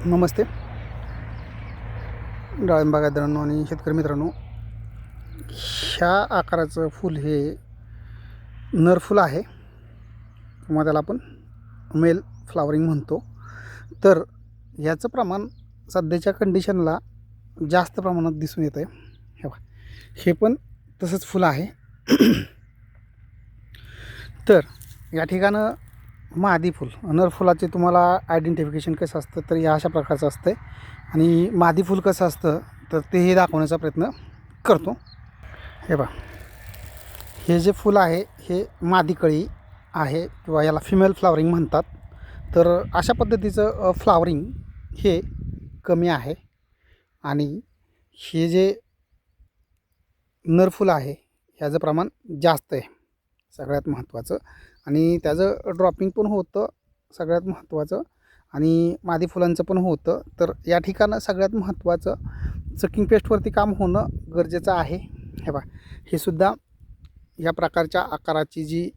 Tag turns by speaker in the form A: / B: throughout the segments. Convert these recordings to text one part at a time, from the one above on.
A: नमस्ते डाळिंब बागायतदारांनो आणि शेतकरी मित्रांनो. ह्या आकाराचं फूल हे नर फूल आहे किंवा त्याला आपण मेल फ्लावरिंग म्हणतो. तर याचं प्रमाण सध्याच्या कंडिशनला जास्त प्रमाणात दिसून येतं आहे. हे बघा, हे पण तसंच फुलं आहे. तर या ठिकाणं मादी फूल नर फुलाचे तुम्हाला आयडेंटिफिकेशन कसं असतं तर या अशा प्रकारचं असतं आणि मादी फूल कसं असतं तर तेही दाखवण्याचा प्रयत्न करतो. हे बघा, हे जे फूल आहे हे मादी कळी आहे किंवा याला फिमेल फ्लावरिंग म्हणतात. तर अशा पद्धतीचं फ्लावरिंग हे कमी आहे आणि हे जे नर फूल आहे ह्याचं प्रमाण जास्त आहे सगळ्यात महत्त्वाचं. आणि त्याचं ड्रॉपिंग पण होतं सगळ्यात महत्त्वाचं आणि मादी फुलांचं पण होतं. तर या ठिकाणं सगळ्यात महत्त्वाचं सकिंग पेस्टवरती काम होणं गरजेचं आहे. हे बघा, हे सुद्धा या प्रकारच्या आकाराची जी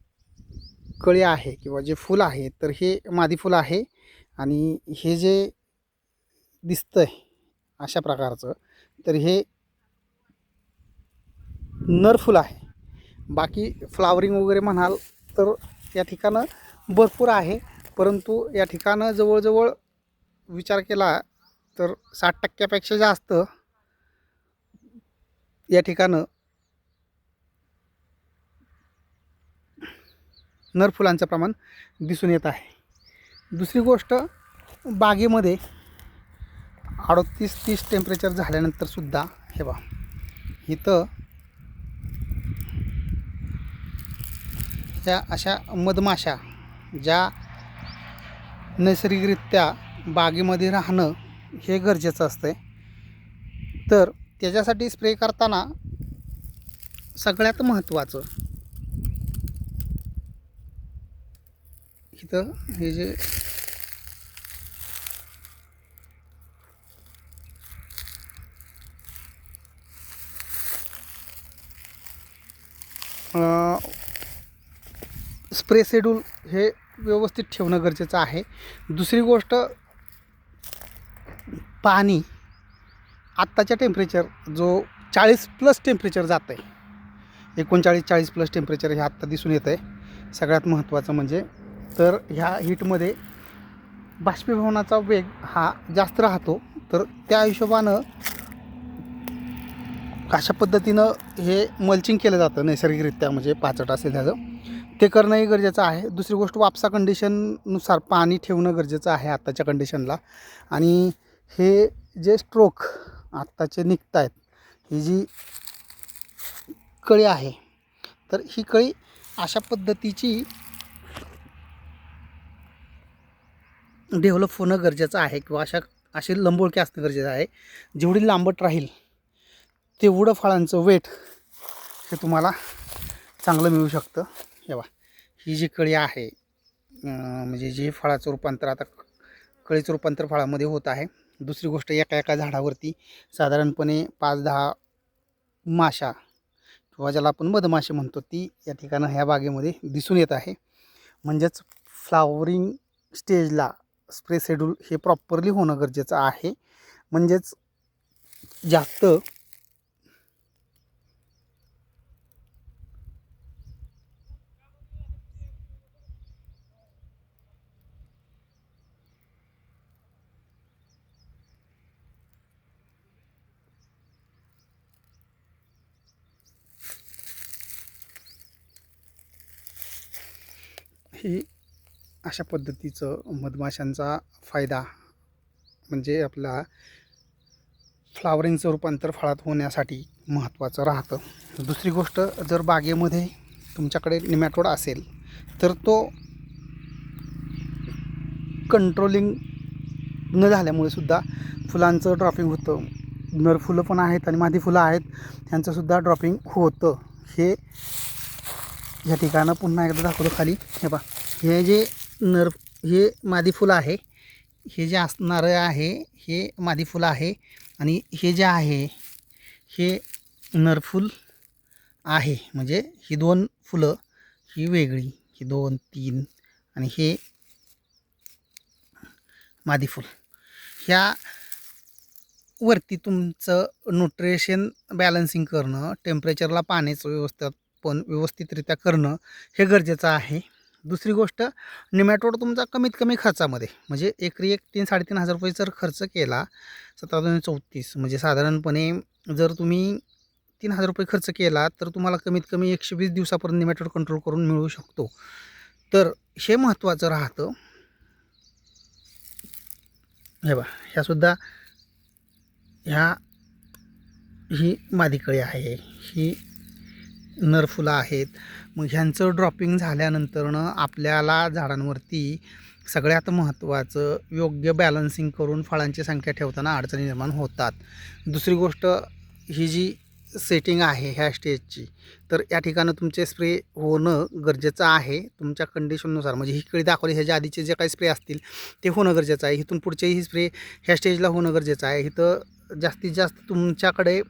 A: कळी आहे किंवा जे फूल आहे तर हे मादी फूल आहे आणि हे जे दिसतं आहे अशा प्रकारचं तर हे नर फूल आहे. बाकी फ्लावरिंग वगैरे म्हणाल तर या ठिकाणं भरपूर आहे, परंतु या ठिकाणं जवळजवळ विचार केला तर 60% जास्त या ठिकाणं नर फुलांचं प्रमाण दिसून येत आहे. दुसरी गोष्ट, बागेमध्ये 38-30 टेम्परेचर झाल्यानंतरसुद्धा हे बघा, इथं त्या अशा मधमाशा ज्या नैसर्गिकरित्या बागेमध्ये राहणं हे गरजेचं असतं. तर त्याच्यासाठी स्प्रे करताना सगळ्यात महत्त्वाचं इथं हे जे स्प्रे शेड्यूल हे व्यवस्थित ठेवणं गरजेचं आहे. दुसरी गोष्ट, पाणी आत्ताच्या टेम्परेचर जो 40+ टेम्परेचर जातं आहे, 39-40+ टेम्परेचर हे आत्ता दिसून येतं आहे. सगळ्यात महत्त्वाचं म्हणजे तर ह्या हीटमध्ये बाष्पीभवनाचा वेग हा जास्त राहतो. तर त्या हिशोबानं अशा पद्धतीनं हे मल्चिंग केलं जातं नैसर्गिकरित्या, म्हणजे पाचट असेल त्याचं ते करणंही गरजेचं आहे. दुसरी गोष्ट, वापसा कंडिशननुसार पाणी ठेवणं गरजेचं आहे आत्ताच्या कंडिशनला. आणि हे जे स्ट्रोक आत्ताचे निघत आहेत, ही जी कळी आहे तर ही कळी अशा पद्धतीची डेव्हलप होणं गरजेचं आहे किंवा असे लंबोळके असणं गरजेचं आहे. जेवढी लांबट राहील तेवढं फळांचं वेट हे तुम्हाला चांगलं मिळू शकतं. हे बघा, ही जी कळी आहे म्हणजे जे फळाचं रूपांतर आता कळीचं रूपांतर फळामध्ये होत आहे. दुसरी गोष्ट, एका एका झाडावरती साधारणपणे 5-10 माशा किंवा ज्याला आपण मधमाशी म्हणतो ती या ठिकाणं ह्या बागेमध्ये दिसून येत आहे. म्हणजेच फ्लावरिंग स्टेजला स्प्रे शेड्यूल हे प्रॉपरली होणं गरजेचं आहे. म्हणजेच जास्त ही अशा पद्धतीचं मधमाशांचा फायदा म्हणजे आपला फ्लावरिंगचं रूपांतर फळात होण्यासाठी महत्त्वाचं राहतं. दुसरी गोष्ट, जर बागेमध्ये तुमच्याकडे निमॅटोड असेल तर तो कंट्रोलिंग न झाल्यामुळे सुद्धा फुलांचं ड्रॉपिंग होतं. नर फुलं पण आहेत आणि मादी फुलं आहेत, त्यांचंसुद्धा ड्रॉपिंग होतं. हे या ठिकाणं पुन्हा एकदा दाखवतो खाली. हे पहा, हे जे हे मादी फुलं आहे, हे जे असणारं आहे हे मादी फुलं आहे आणि हे जे आहे हे नरफूल आहे. म्हणजे ही 2 फुलं ही वेगळी, ही 2-3 आणि हे मादी फूल ह्या वरती तुमचं न्यूट्रिशन बॅलन्सिंग करणं, टेम्परेचरला पाण्याचं व्यवस्थितरित्या करणं हे गरजेचं आहे. दुसरी गोष्ट, निमॅटोड तुमचा कमीत कमी खर्चामध्ये, म्हणजे एकरी एक 3-3,500 रुपये जर खर्च केला, 17-34 म्हणजे साधारणपणे जर तुम्ही 3,000 रुपये खर्च केला तर तुम्हाला कमीत कमी 120 दिवसापर्यंत निमॅटोड कंट्रोल करून मिळू शकतो. तर हे महत्त्वाचं राहतं. हे बघा, ह्यासुद्धा ही मादीकळी आहे, ही नरफुलं आहेत. मग ह्यांचं ड्रॉपिंग झाल्यानंतरनं आपल्याला झाडांवरती सगळ्यात महत्त्वाचं योग्य बॅलन्सिंग करून फळांची संख्या ठेवताना अडचणी निर्माण होतात. दुसरी गोष्ट, ही जी सेटिंग आहे ह्या स्टेजची, तर या ठिकाणी तुमचे स्प्रे होणं गरजेचं आहे तुमच्या कंडिशननुसार. म्हणजे ही कळी दाखवली ह्याच्या आधीचे जे काही स्प्रे असतील ते होणं गरजेचं आहे. इथून पुढचेही स्प्रे ह्या स्टेजला होणं गरजेचं आहे. इथं जास्तीत जास्त तुमच्याकडे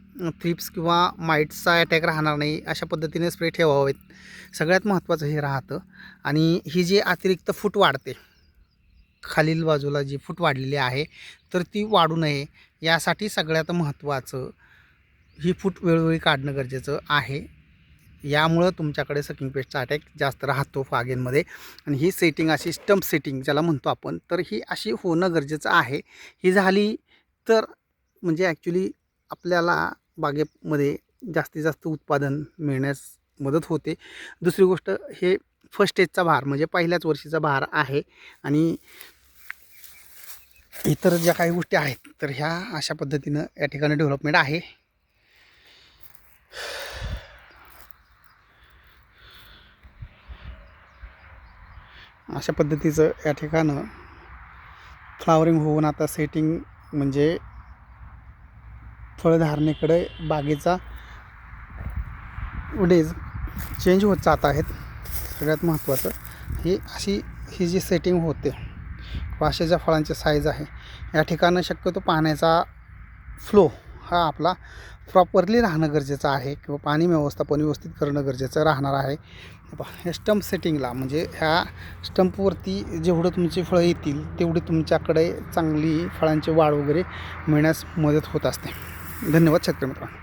A: थ्रिप्स किंवा माइट्सचा अटॅक राहणार नाही अशा पद्धतीने स्प्रे ठेवावेत. सगळ्यात महत्त्वाचं हे राहतं. आणि ही जी अतिरिक्त फूट वाढते, खालील बाजूला जी फूट वाढलेली आहे तर ती वाढू नये यासाठी सगळ्यात महत्त्वाचं ही फूट वेळोवेळी काढणं गरजेचं आहे. यामुळं तुमच्याकडे सकिंग पेस्टचा अटॅक जास्त राहतो फागेनमध्ये. आणि ही सेटिंग अशी स्टंप सेटिंग ज्याला म्हणतो आपण, तर ही अशी होणं गरजेचं आहे. ही झाली तर म्हणजे ॲक्च्युली आपल्याला बागेमध्ये जास्तीत जास्त उत्पादन मिळण्यास मदत होते. दुसरी गोष्ट, हे फर्स्ट स्टेजचा बहार म्हणजे पहिल्याच वर्षीचा बहार आहे. आणि इतर ज्या काही गोष्टी आहेत तर ह्या अशा पद्धतीनं या ठिकाणी डेव्हलपमेंट आहे. अशा पद्धतीचं या ठिकाणं फ्लावरिंग होऊन आता सेटिंग म्हणजे फळधारणेकडे बागेचा डेज चेंज होत जात आहेत. सगळ्यात महत्त्वाचं ही जी सेटिंग होते व अशा ज्या फळांचे साईज आहे या ठिकाणं शक्यतो पाण्याचा फ्लो हा आपला प्रॉपरली राहणं गरजेचं आहे किंवा पाणी व्यवस्थापन व्यवस्थित करणं गरजेचं राहणार आहे. ह्या स्टंप सेटिंगला म्हणजे ह्या स्टंपवरती जेवढं तुमची फळं येतील तेवढी तुमच्याकडे चांगली फळांची वाढ वगैरे मिळण्यास मदत होत असते. धन्यवाद शेतकरी मित्रांनो.